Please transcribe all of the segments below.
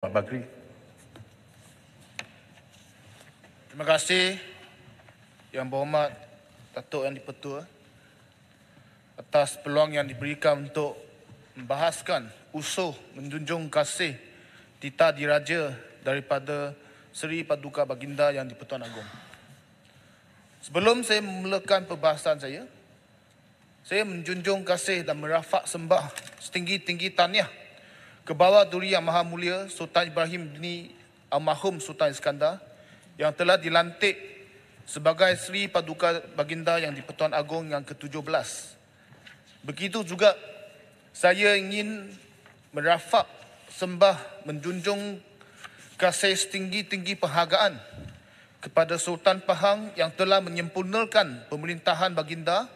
Pak Bakri. Terima kasih Yang Berhormat Datuk Yang di-Pertua atas peluang yang diberikan untuk membahaskan usuh menjunjung kasih titah diraja daripada Seri Paduka Baginda Yang di-Pertuan Agong. Sebelum saya memulakan perbahasan saya menjunjung kasih dan merafak sembah setinggi-tinggi tahniah ke bawah Duri Yang Maha Mulia Sultan Ibrahim bin Almarhum Sultan Iskandar yang telah dilantik sebagai Seri Paduka Baginda Yang di-Pertuan Agong yang ke-17. Begitu juga saya ingin merafak sembah menjunjung kasih setinggi-tinggi penghargaan kepada Sultan Pahang yang telah menyempurnakan pemerintahan Baginda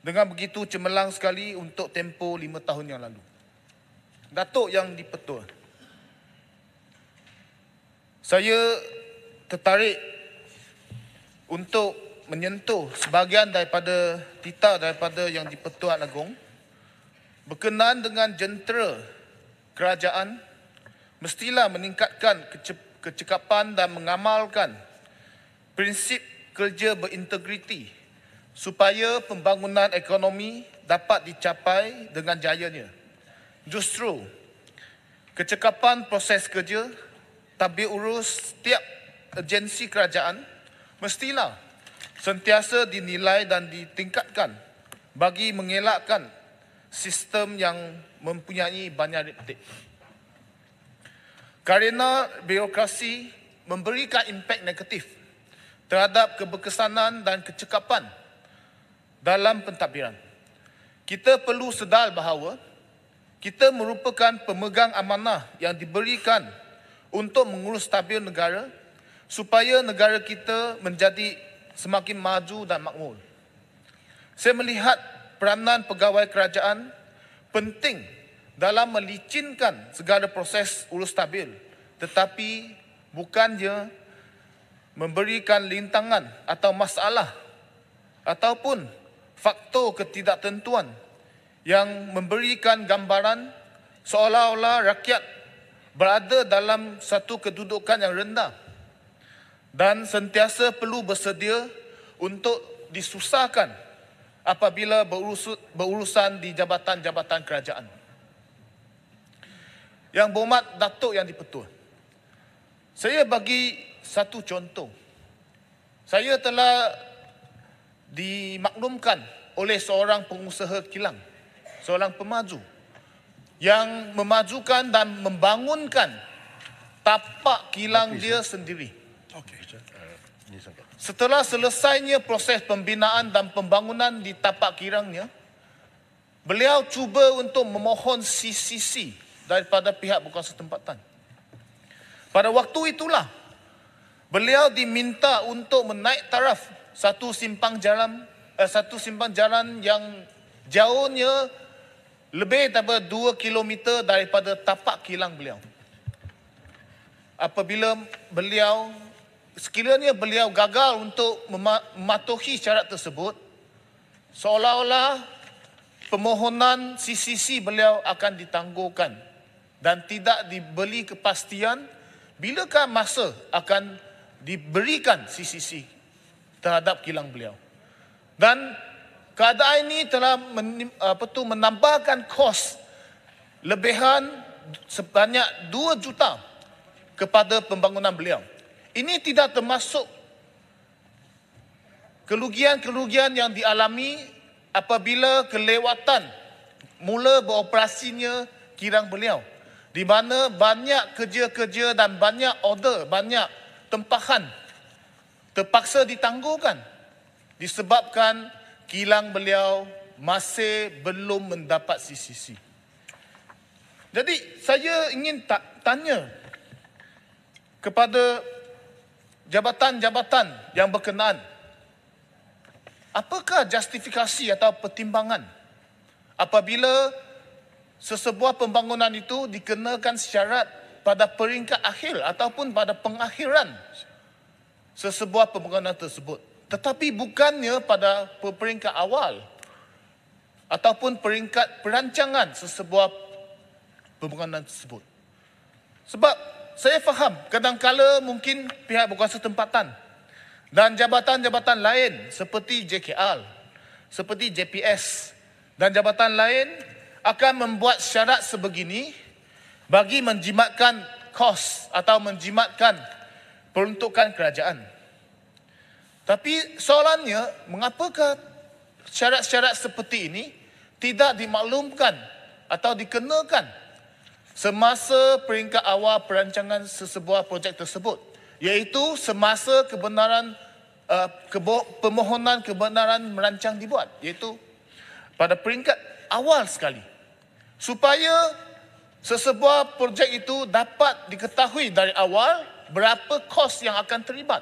dengan begitu cemerlang sekali untuk tempoh 5 tahun yang lalu. Datuk Yang di-Pertua, saya tertarik untuk menyentuh sebahagian daripada titah daripada Yang di-Pertuan Agong berkenaan dengan jentera kerajaan mestilah meningkatkan kecekapan dan mengamalkan prinsip kerja berintegriti supaya pembangunan ekonomi dapat dicapai dengan jayanya. Justru, kecekapan proses kerja, tabir urus setiap agensi kerajaan mestilah sentiasa dinilai dan ditingkatkan bagi mengelakkan sistem yang mempunyai banyak red tape. Kerana birokrasi memberikan impak negatif terhadap keberkesanan dan kecekapan dalam pentadbiran. Kita perlu sedar bahawa kita merupakan pemegang amanah yang diberikan untuk mengurus tadbir negara supaya negara kita menjadi semakin maju dan makmur. Saya melihat peranan pegawai kerajaan penting dalam melicinkan segala proses urus tadbir, tetapi bukannya memberikan lintangan atau masalah ataupun faktor ketidaktentuan yang memberikan gambaran seolah-olah rakyat berada dalam satu kedudukan yang rendah dan sentiasa perlu bersedia untuk disusahkan apabila berurusan di jabatan-jabatan kerajaan. Yang Berhormat Datuk Yang di-Pertua, saya bagi satu contoh. Saya telah dimaklumkan oleh seorang pengusaha kilang, seorang pemaju yang memajukan dan membangunkan tapak kilang dia sendiri. Setelah selesainya proses pembinaan dan pembangunan di tapak kilangnya, beliau cuba untuk memohon CCC daripada pihak berkuasa tempatan. Pada waktu itulah beliau diminta untuk menaik taraf satu simpang jalan yang jauhnya lebih daripada 2 kilometer daripada tapak kilang beliau. Apabila sekiranya beliau gagal untuk mematuhi syarat tersebut, seolah-olah permohonan CCC beliau akan ditangguhkan dan tidak diberi kepastian bilakah masa akan diberikan CCC terhadap kilang beliau. Dan keadaan ini telah menambahkan kos lebihan sebanyak 2 juta kepada pembangunan beliau. Ini tidak termasuk kerugian-kerugian yang dialami apabila kelewatan mula beroperasinya kilang beliau, di mana banyak kerja-kerja dan banyak order, banyak tempahan terpaksa ditangguhkan disebabkan kilang beliau masih belum mendapat CCC. Jadi saya ingin tanya kepada jabatan-jabatan yang berkenaan, apakah justifikasi atau pertimbangan apabila sesebuah pembangunan itu dikenakan syarat pada peringkat akhir ataupun pada pengakhiran sesebuah pembangunan tersebut, tetapi bukannya pada peringkat awal ataupun peringkat perancangan sesebuah pembangunan tersebut. Sebab saya faham kadang-kala mungkin pihak berkuasa tempatan dan jabatan-jabatan lain seperti JKR, seperti JPS dan jabatan lain akan membuat syarat sebegini bagi menjimatkan kos atau menjimatkan peruntukan kerajaan. Tapi soalannya, mengapakah syarat-syarat seperti ini tidak dimaklumkan atau dikenakan semasa peringkat awal perancangan sesebuah projek tersebut, iaitu semasa permohonan kebenaran merancang dibuat, iaitu pada peringkat awal sekali, supaya sesebuah projek itu dapat diketahui dari awal berapa kos yang akan terlibat.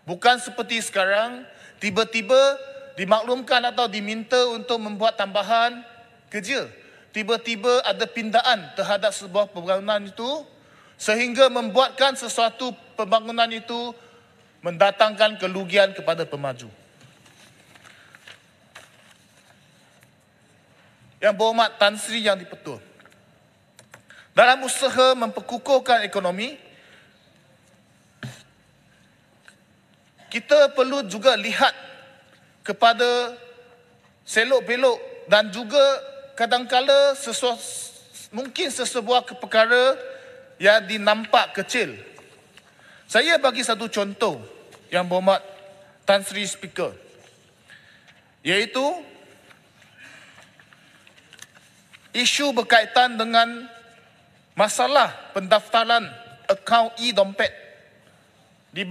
Bukan seperti sekarang, tiba-tiba dimaklumkan atau diminta untuk membuat tambahan kerja. Tiba-tiba ada pindaan terhadap sebuah pembangunan itu sehingga membuatkan sesuatu pembangunan itu mendatangkan kerugian kepada pemaju. Yang berhormat Tan Sri Yang di-Pertua, dalam usaha memperkukuhkan ekonomi, kita perlu juga lihat kepada selok-belok dan juga kadang-kala mungkin sesebuah perkara yang dinampak kecil. Saya bagi satu contoh yang berhormat Tan Sri Speaker, iaitu isu berkaitan dengan masalah pendaftaran akaun e-dompet di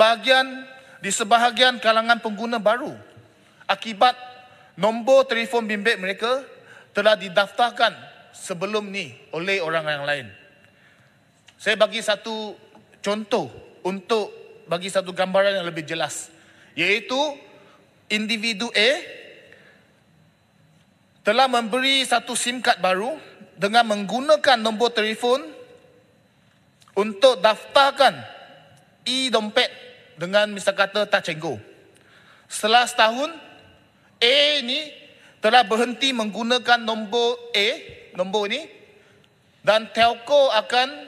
sebahagian kalangan pengguna baru akibat nombor telefon bimbit mereka telah didaftarkan sebelum ni oleh orang yang lain. Saya bagi satu contoh untuk bagi satu gambaran yang lebih jelas, iaitu individu A telah memberi satu SIM card baru dengan menggunakan nombor telefon untuk daftarkan e-dompet dengan misal kata Touch 'n Go. Setelah setahun, A ni telah berhenti menggunakan nombor ini, dan telco akan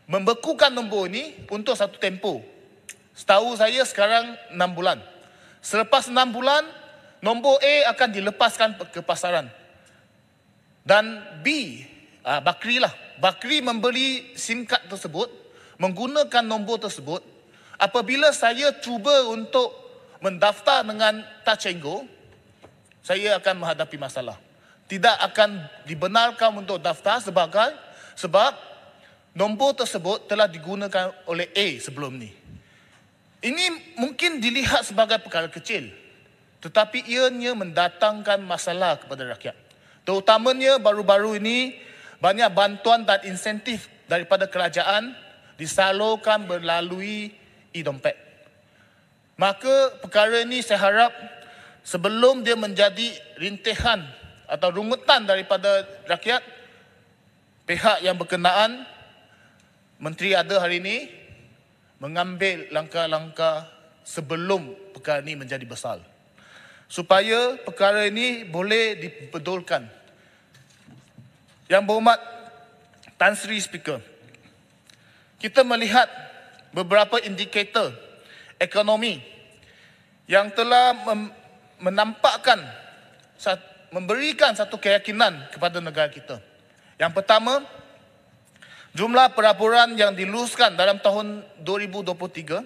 membekukan nombor ini untuk satu tempoh. Setahu saya sekarang 6 bulan. Selepas 6 bulan, nombor A akan dilepaskan ke pasaran. Dan Bakri membeli SIM card tersebut, menggunakan nombor tersebut. Apabila saya cuba untuk mendaftar dengan Touch 'n Go, saya akan menghadapi masalah. Tidak akan dibenarkan untuk daftar sebab nombor tersebut telah digunakan oleh A sebelum ni. Ini mungkin dilihat sebagai perkara kecil, tetapi ianya mendatangkan masalah kepada rakyat. Terutamanya baru-baru ini banyak bantuan dan insentif daripada kerajaan disalurkan melalui e-dompet. Maka perkara ini saya harap sebelum dia menjadi rintihan atau rungutan daripada rakyat, pihak yang berkenaan, Menteri ada hari ini, mengambil langkah-langkah sebelum perkara ini menjadi besar, supaya perkara ini boleh dibetulkan. Yang berhormat Tan Sri Speaker, kita melihat beberapa indikator ekonomi yang telah menampakkan, memberikan satu keyakinan kepada negara kita. Yang pertama, jumlah pelaburan yang diluluskan dalam tahun 2023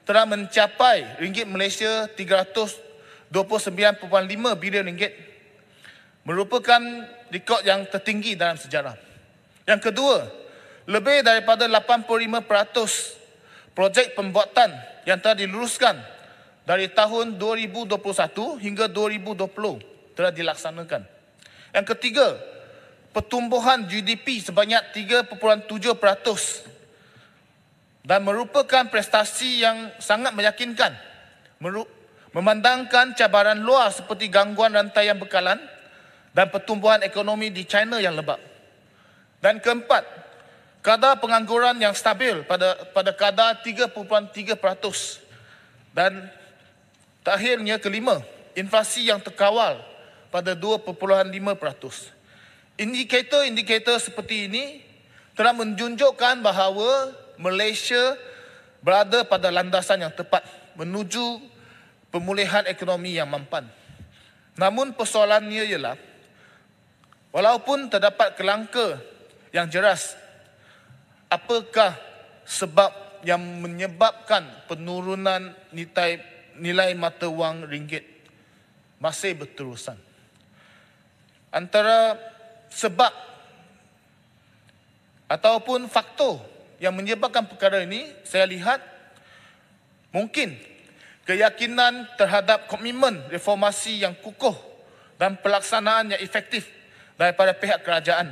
telah mencapai ringgit Malaysia 329.5 bilion ringgit, merupakan rekod yang tertinggi dalam sejarah. Yang kedua, lebih daripada 85% projek pembuatan yang telah diluluskan dari tahun 2021 hingga 2020 telah dilaksanakan. Yang ketiga, pertumbuhan GDP sebanyak 3.7% dan merupakan prestasi yang sangat meyakinkan, memandangkan cabaran luar seperti gangguan rantaian bekalan dan pertumbuhan ekonomi di China yang lemah. Dan keempat, kadar pengangguran yang stabil pada kadar 3.3%. Dan terakhirnya kelima, inflasi yang terkawal pada 2.5%. Indikator-indikator seperti ini telah menunjukkan bahawa Malaysia berada pada landasan yang tepat menuju pemulihan ekonomi yang mampan. Namun persoalannya ialah, walaupun terdapat kelangka yang jelas, apakah sebab yang menyebabkan penurunan nilai mata wang ringgit masih berterusan? Antara sebab ataupun faktor yang menyebabkan perkara ini, saya lihat mungkin keyakinan terhadap komitmen reformasi yang kukuh dan pelaksanaan yang efektif daripada pihak kerajaan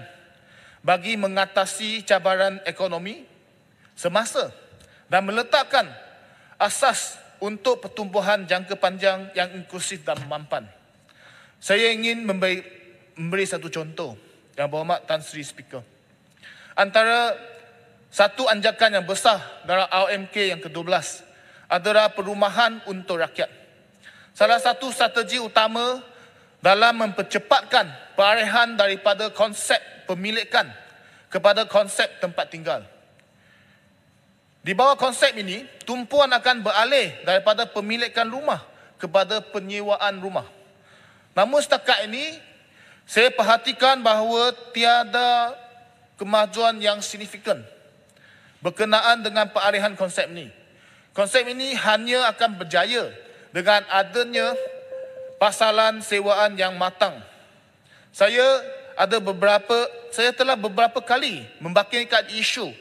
bagi mengatasi cabaran ekonomi semasa dan meletakkan asas untuk pertumbuhan jangka panjang yang inklusif dan mampan. Saya ingin memberi satu contoh, Yang Berhormat Tan Sri Speaker. Antara satu anjakan yang besar dalam RMK yang ke-12 adalah perumahan untuk rakyat. Salah satu strategi utama dalam mempercepatkan peralihan daripada konsep pemilikan kepada konsep tempat tinggal. Di bawah konsep ini, tumpuan akan beralih daripada pemilikan rumah kepada penyewaan rumah. Namun setakat ini, saya perhatikan bahawa tiada kemajuan yang signifikan berkenaan dengan peralihan konsep ini. Konsep ini hanya akan berjaya dengan adanya pasalan sewaan yang matang. Saya telah beberapa kali membangkitkan isu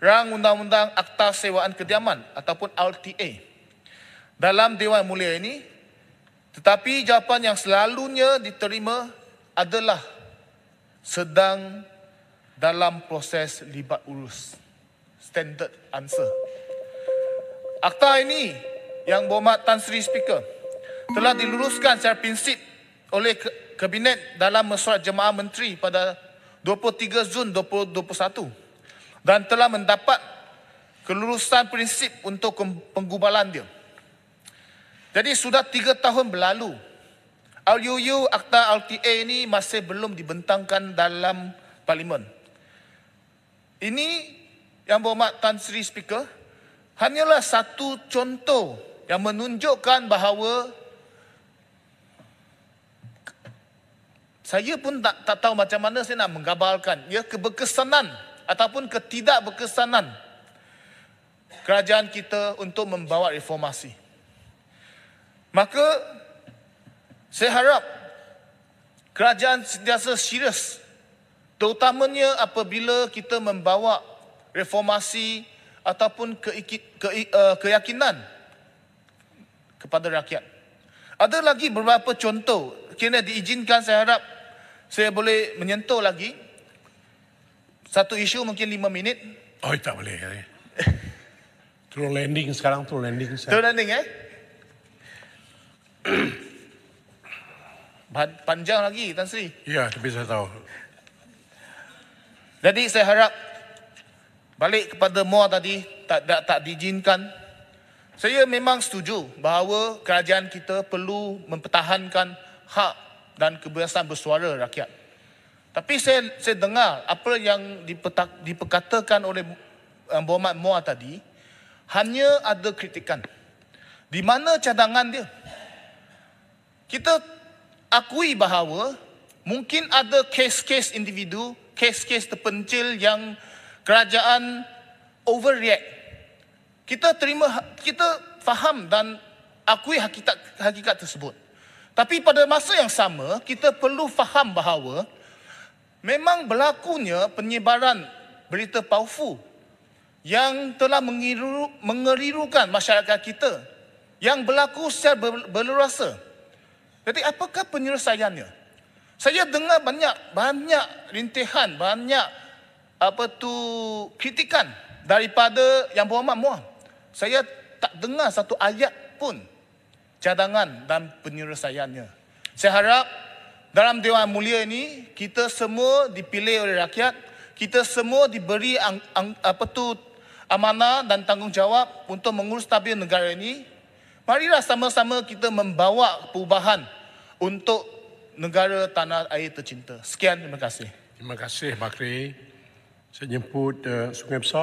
rang undang-undang Akta Sewaan Kediaman ataupun RTA dalam Dewan Mulia ini, tetapi jawapan yang selalunya diterima adalah sedang dalam proses libat urus. Standard answer. Akta ini, Yang Berhormat Tan Sri Speaker, telah diluruskan secara prinsip oleh Kabinet dalam Mesyuarat Jemaah Menteri pada 23 Zun 2021 dan telah mendapat kelulusan prinsip untuk penggubalan dia. Jadi sudah 3 tahun berlalu, RUU Akta RTA ini masih belum dibentangkan dalam Parlimen. Ini, Yang Berhormat Tan Sri Speaker, hanyalah satu contoh yang menunjukkan bahawa saya pun tak tahu macam mana saya nak menggambarkan ya keberkesanan ataupun ketidakberkesanan kerajaan kita untuk membawa reformasi. Maka saya harap kerajaan sentiasa serius, terutamanya apabila kita membawa reformasi ataupun keyakinan kepada rakyat. Ada lagi beberapa contoh. Kena diizinkan, saya harap saya boleh menyentuh lagi satu isu mungkin 5 minit. Oh, tak boleh. Terus landing sekarang, terus landing. Terus landing panjang lagi, Tan Sri. Ya, tapi saya tahu. Jadi saya harap balik kepada MOA tadi, tak diizinkan. Saya memang setuju bahawa kerajaan kita perlu mempertahankan hak dan kebebasan bersuara rakyat. Tapi saya dengar apa yang diperkatakan oleh Yang Berhormat MOA tadi, hanya ada kritikan. Di mana cadangan dia? Kita akui bahawa mungkin ada kes-kes individu, kes-kes terpencil yang kerajaan overreact. Kita faham dan akui hakikat tersebut. Tapi pada masa yang sama, kita perlu faham bahawa memang berlakunya penyebaran berita palsu yang telah mengerirukan masyarakat kita, yang berlaku secara berleluasa. Jadi apakah penyelesaiannya? Saya dengar banyak rintihan, banyak kritikan daripada Yang Berhormat MOA. Saya tak dengar satu ayat pun cadangan dan penyelesaiannya. Saya harap dalam Dewan Mulia ini kita semua dipilih oleh rakyat, kita semua diberi amanah dan tanggungjawab untuk mengurus tabir negara ini. Marilah sama-sama kita membawa perubahan untuk negara tanah air tercinta. Sekian, terima kasih. Terima kasih, Bakri. Saya jemput Sungai Besar.